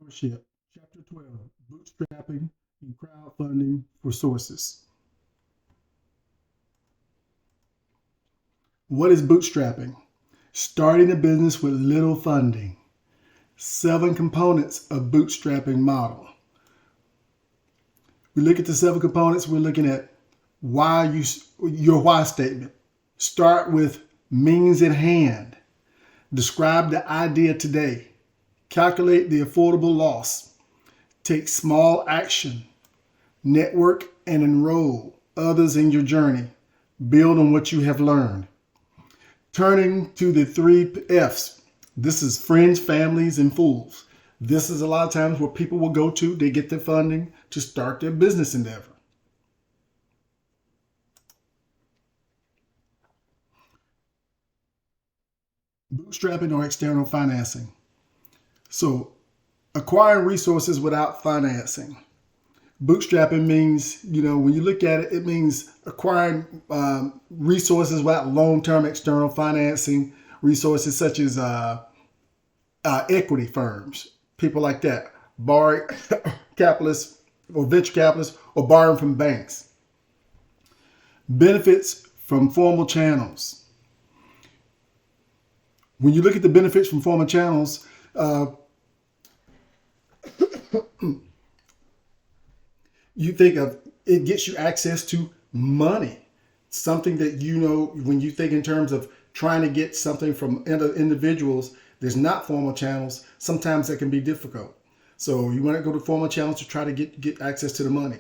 Entrepreneurship, Chapter 12, Bootstrapping and Crowdfunding for Sources. What is bootstrapping? Starting a business with little funding. 7 components of bootstrapping model. We look at the 7 components. We're looking at your why statement. Start with means at hand. Describe the idea today. Calculate the affordable loss. Take small action. Network and enroll others in your journey. Build on what you have learned. Turning to the 3 F's. This is friends, families, and fools. This is a lot of times where people will go to, they get their funding to start their business endeavor. Bootstrapping or external financing. So, acquiring resources without financing. Bootstrapping means, when you look at it, it means acquiring resources without long-term external financing, resources such as equity firms, people like that, borrowing capitalists or venture capitalists, or borrowing from banks. Benefits from formal channels. When you look at the benefits from formal channels, you think of it gets you access to money, something that when you think in terms of trying to get something from individuals, there's not formal channels. Sometimes that can be difficult. So you want to go to formal channels to try to get access to the money.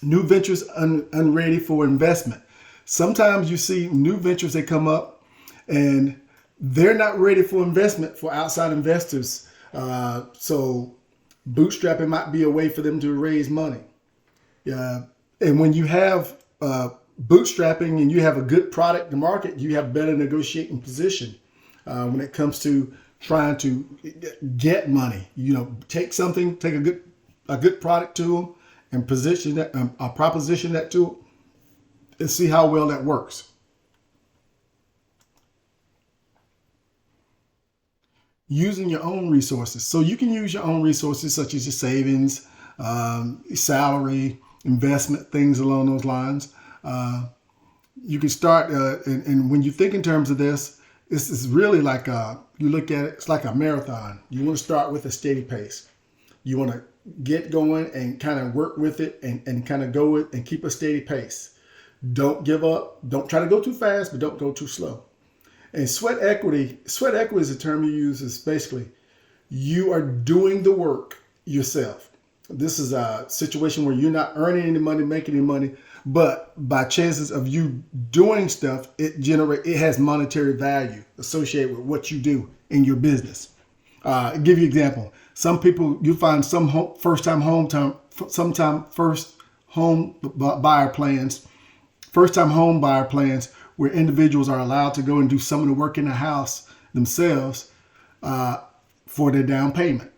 New ventures unready for investment. Sometimes you see new ventures that come up and they're not ready for investment for outside investors. So bootstrapping might be a way for them to raise money. And when you have bootstrapping and you have a good product to market, you have better negotiating position when it comes to trying to get money. Take a good product to them and position that, proposition that to them, and see how well that works. Using your own resources. So you can use your own resources such as your savings, salary, investment, things along those lines. You can start, and when you think in terms of this is really like, you look at it, it's like a marathon. You want to start with a steady pace. You want to get going and kind of work with it and kind of go with and keep a steady pace. Don't give up. Don't try to go too fast, but don't go too slow. And sweat equity is a term you use. Is basically you are doing the work yourself. This is a situation where you're not earning any money, making any money, but by chances of you doing stuff, it has monetary value associated with what you do in your business. I'll give you an example. Some people, you find some first time home buyer plans where individuals are allowed to go and do some of the work in the house themselves for their down payment.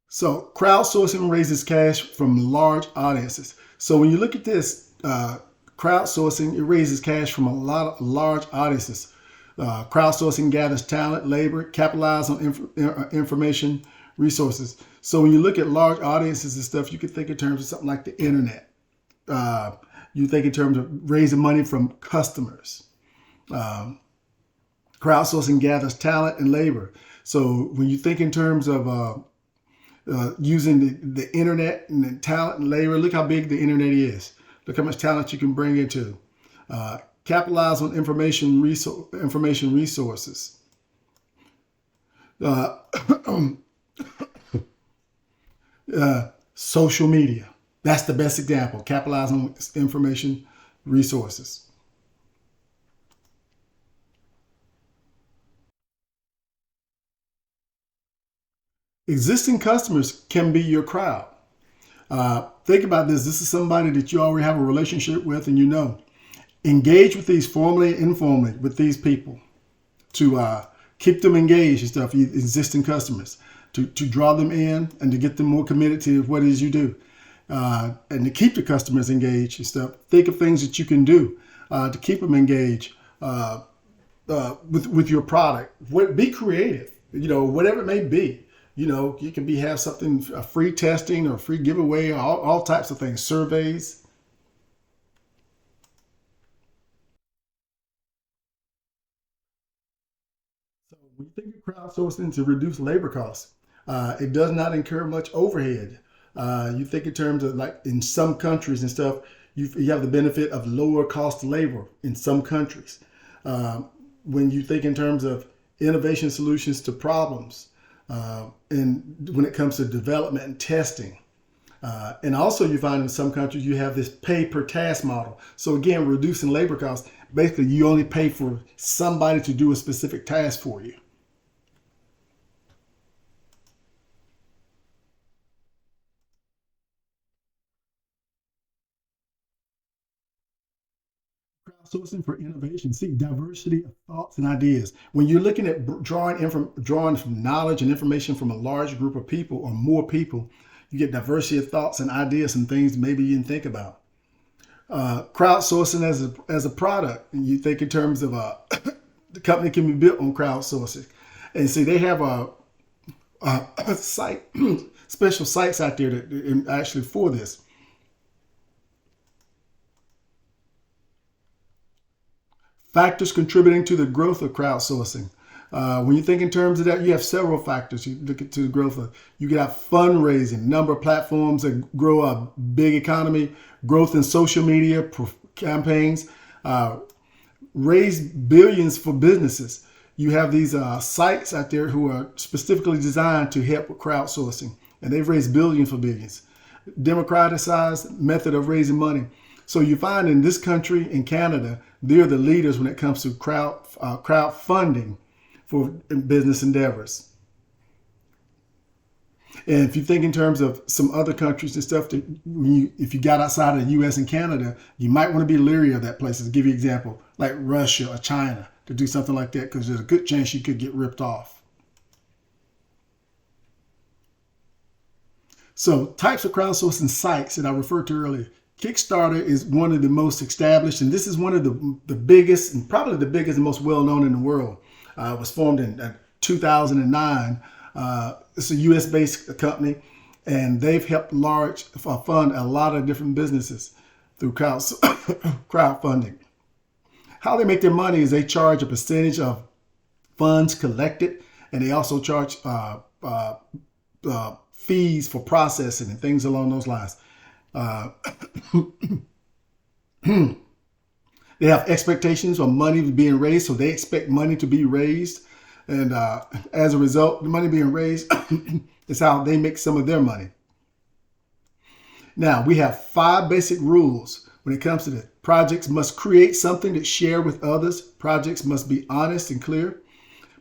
So crowdsourcing raises cash from large audiences. So when you look at this, crowdsourcing, it raises cash from a lot of large audiences. Crowdsourcing gathers talent, labor, capitalize on information, resources. So when you look at large audiences and stuff, you can think in terms of something like the internet. You think in terms of raising money from customers. Crowdsourcing gathers talent and labor. So when you think in terms of using the internet and the talent and labor, look how big the internet is. Look how much talent you can bring into. Capitalize on information resources. Social media. That's the best example. Capitalize on information resources. Existing customers can be your crowd. Think about this. This is somebody that you already have a relationship with and engage with these formally and informally with these people to keep them engaged and stuff, existing customers, to draw them in and to get them more committed to what it is you do, and to keep the customers engaged and stuff. Think of things that you can do to keep them engaged. with your product. Be creative. Whatever it may be. You can have something, a free testing or free giveaway, all types of things, surveys. So when you think of crowdsourcing to reduce labor costs, it does not incur much overhead. You think in terms of, like, in some countries and stuff, you have the benefit of lower cost labor in some countries. Uh, when you think in terms of innovation solutions to problems, and when it comes to development and testing, and also you find in some countries you have this pay per task model. So again, reducing labor costs. Basically, you only pay for somebody to do a specific task for you. Crowdsourcing for innovation. Seek diversity of thoughts and ideas. When you're looking at drawing from knowledge and information from a large group of people or more people, you get diversity of thoughts and ideas and things maybe you didn't think about. Crowdsourcing as a product, and you think in terms of the company can be built on crowdsourcing, and see they have a site, special sites out there that actually for this. Factors contributing to the growth of crowdsourcing. When you think in terms of that, you have several factors. You look into the growth of. You can have fundraising, number of platforms that grow a big economy, growth in social media campaigns, uh, raise billions for businesses. You have these sites out there who are specifically designed to help with crowdsourcing, and they've raised billions for billions. Democratized method of raising money. So you find in this country, in Canada, they're the leaders when it comes to crowdfunding for business endeavors. And if you think in terms of some other countries and stuff, that if you got outside of the U.S. and Canada, you might want to be leery of that place. To give you an example, like Russia or China, to do something like that, because there's a good chance you could get ripped off. So types of crowdsourcing sites that I referred to earlier. Kickstarter is one of the most established, and this is one of the biggest, and probably the biggest and most well-known in the world. It was formed in 2009. It's a U.S.-based company, and they've helped fund a lot of different businesses through crowdfunding. How they make their money is they charge a percentage of funds collected, and they also charge fees for processing and things along those lines. Uh, they have expectations of money being raised, so they expect money to be raised, and as a result, the money being raised is how they make some of their money. Now, we have 5 basic rules when it comes to this. Projects must create something to share with others. Projects must be honest and clear.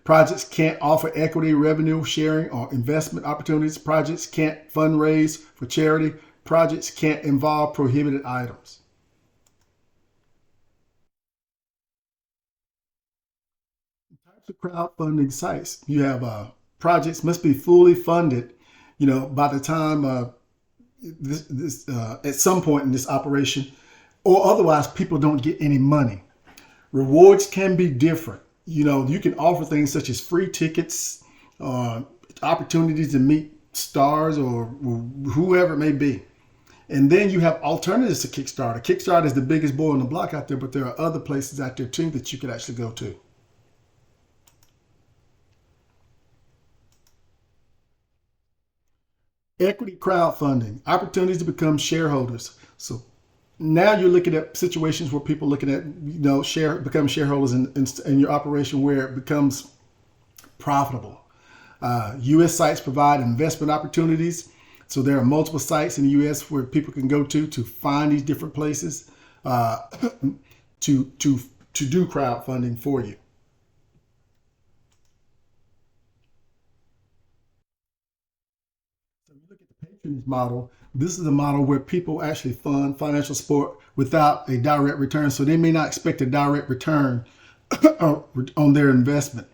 Projects can't offer equity, revenue sharing, or investment opportunities. Projects can't fundraise for charity. Projects can't involve prohibited items. Types of crowdfunding sites. You have projects must be fully funded, by the time at some point in this operation, or otherwise people don't get any money. Rewards can be different. You can offer things such as free tickets, opportunities to meet stars or whoever it may be. And then you have alternatives to Kickstarter. Kickstarter is the biggest boy on the block out there, but there are other places out there too that you could actually go to. Equity crowdfunding, opportunities to become shareholders. So now you're looking at situations where people looking at, become shareholders in your operation where it becomes profitable. U.S. sites provide investment opportunities. So there are multiple sites in the U.S. where people can go to find these different places uh, to do crowdfunding for you. So you look at the patronage model. This is a model where people actually fund financial support without a direct return. So they may not expect a direct return on their investment.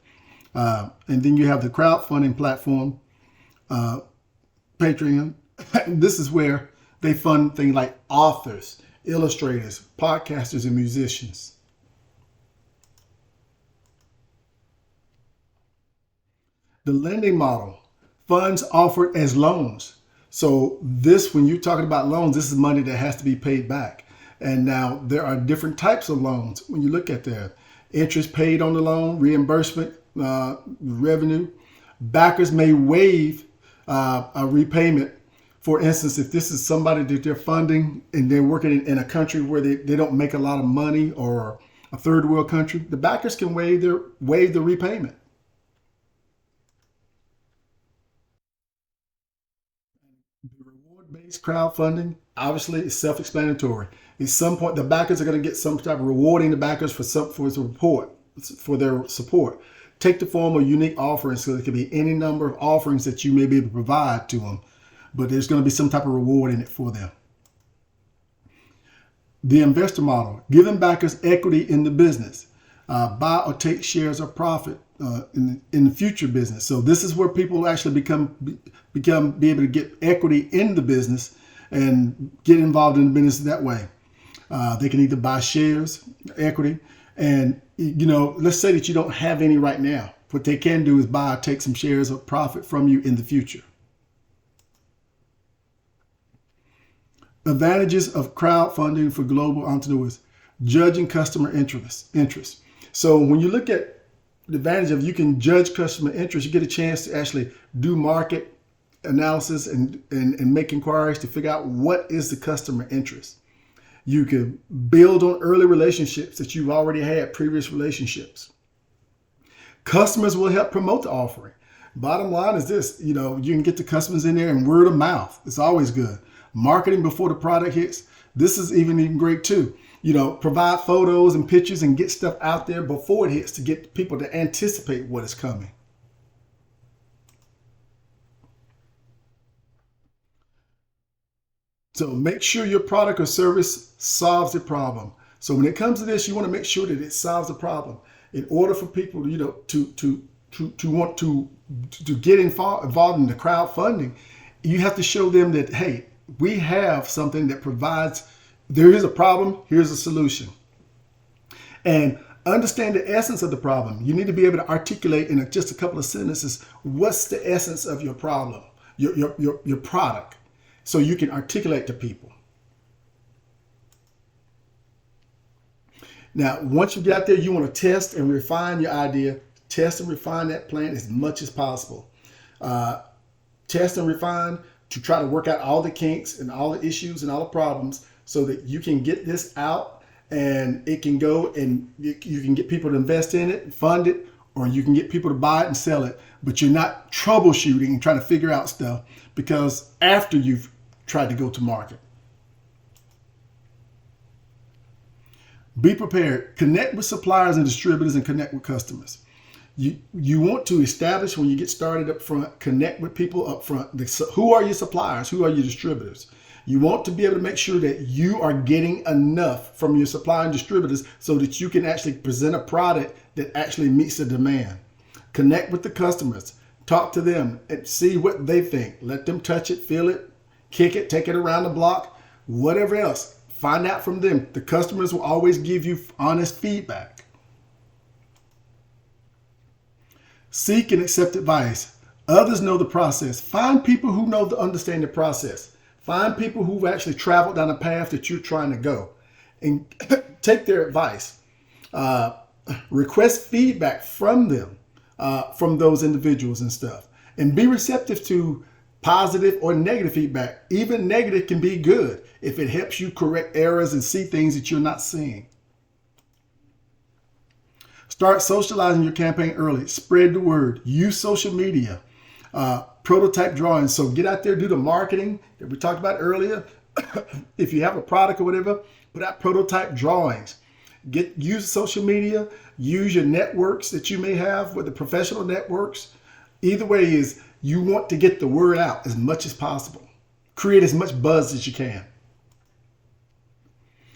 And then you have the crowdfunding platform, uh, Patreon. This is where they fund things like authors, illustrators, podcasters, and musicians. The lending model, funds offered as loans. So this, when you're talking about loans, this is money that has to be paid back. And now there are different types of loans. When you look at that, interest paid on the loan, reimbursement, revenue. Backers may waive a repayment. For instance, if this is somebody that they're funding and they're working in a country where they don't make a lot of money, or a third world country, the backers can waive the repayment. The reward-based crowdfunding, obviously, is self-explanatory. At some point, the backers are going to get some type of rewarding the backers for their support. Take the form of unique offerings, so there could be any number of offerings that you may be able to provide to them, but there's going to be some type of reward in it for them. The investor model, giving backers equity in the business, buy or take shares of profit in the future business. So this is where people actually be able to get equity in the business and get involved in the business that way. They can either buy shares, equity, and let's say that you don't have any right now. What they can do is buy or take some shares of profit from you in the future. Advantages of crowdfunding for global entrepreneurs: judging customer interest. So when you look at the advantage of, you can judge customer interest, you get a chance to actually do market analysis and make inquiries to figure out what is the customer interest. You can build on early relationships that you've already had, previous relationships. Customers will help promote the offering. Bottom line is this, you can get the customers in there, and word of mouth, it's always good. Marketing before the product hits, this is even great too. Provide photos and pictures and get stuff out there before it hits to get people to anticipate what is coming. So make sure your product or service solves the problem. So when it comes to this, you want to make sure that it solves the problem. In order for people, to want to get involved in the crowdfunding, you have to show them that, hey, we have something that provides, there is a problem, here's a solution. And understand the essence of the problem. You need to be able to articulate in just a couple of sentences, what's the essence of your problem, your product, so you can articulate to people. Now, once you get out there, you want to test and refine your idea, test and refine that plan as much as possible. Test and refine to try to work out all the kinks and all the issues and all the problems, so that you can get this out and it can go, and you can get people to invest in it and fund it, or you can get people to buy it and sell it, but you're not troubleshooting and trying to figure out stuff, because after you've tried to go to market. Be prepared. Connect with suppliers and distributors, and connect with customers. You want to establish, when you get started up front, connect with people up front. Who are your suppliers? Who are your distributors? You want to be able to make sure that you are getting enough from your supplier and distributors so that you can actually present a product that actually meets the demand. Connect with the customers. Talk to them and see what they think. Let them touch it, feel it, kick it, take it around the block, whatever else. Find out from them. The customers will always give you honest feedback. Seek and accept advice. Others know the process. Find people who understand the process. Find people who've actually traveled down the path that you're trying to go, and take their advice. Request feedback from them, from those individuals and stuff, and be receptive to positive or negative feedback. Even negative can be good if it helps you correct errors and see things that you're not seeing. Start socializing your campaign early. Spread the word. Use social media. Prototype drawings. So get out there, do the marketing that we talked about earlier. If you have a product or whatever, put out prototype drawings. Use social media. Use your networks that you may have, with the professional networks. Either way is, you want to get the word out as much as possible. Create as much buzz as you can.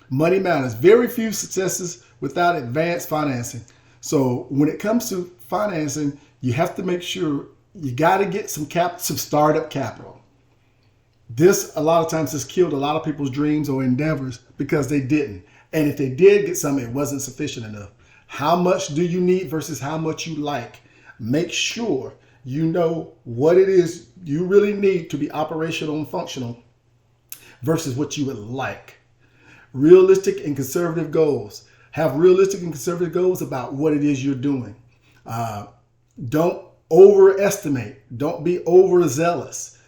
Money matters. Very few successes without advanced financing. So when it comes to financing, you have to make sure you got to get some startup capital. This, a lot of times, has killed a lot of people's dreams or endeavors because they didn't. And if they did get some, it wasn't sufficient enough. How much do you need versus how much you like? Make sure You know what it is you really need to be operational and functional versus what you would like. Realistic and conservative goals. Have realistic and conservative goals about what it is you're doing. Don't overestimate. Don't be overzealous.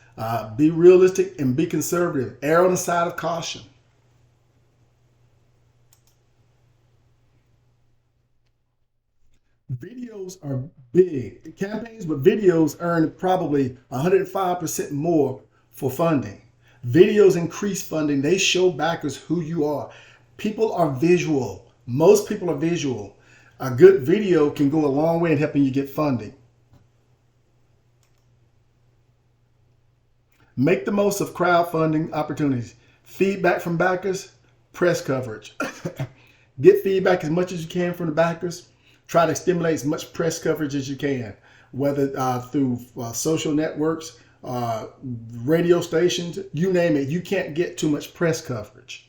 Be realistic and be conservative. Err on the side of caution. Videos are big. Campaigns with videos earn probably 105% more for funding. Videos increase funding. They show backers who you are. People are visual. Most people are visual. A good video can go a long way in helping you get funding. Make the most of crowdfunding opportunities. Feedback from backers, press coverage. Get feedback as much as you can from the backers. Try to stimulate as much press coverage as you can, whether through social networks, radio stations, you name it. You can't get too much press coverage.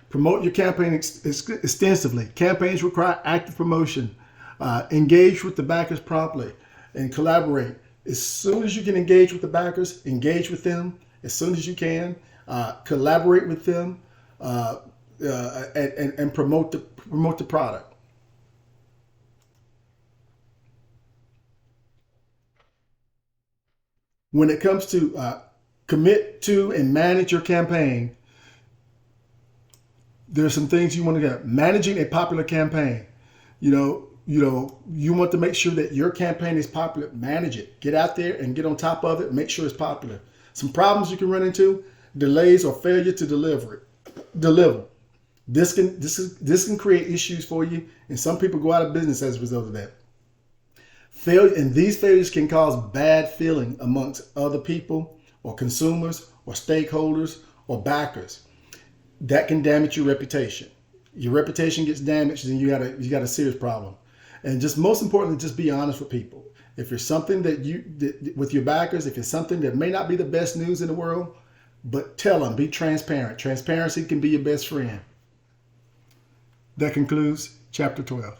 Promote your campaign extensively. Campaigns require active promotion. Engage with the backers promptly and collaborate. As soon as you can engage with the backers, engage with them as soon as you can. Collaborate with them. And promote the product. When it comes to commit to and manage your campaign, there are some things you want to get. Managing a popular campaign, you want to make sure that your campaign is popular. Manage it. Get out there and get on top of it. Make sure it's popular. Some problems you can run into: delays or failure to deliver. This can create issues for you, and some people go out of business as a result of that. These failures can cause bad feeling amongst other people or consumers or stakeholders or backers. That can damage your reputation. Your reputation gets damaged, and you got a serious problem. And just most importantly, just be honest with people. If it's something with your backers, if it's something that may not be the best news in the world, but tell them, be transparent. Transparency can be your best friend. That concludes chapter 12.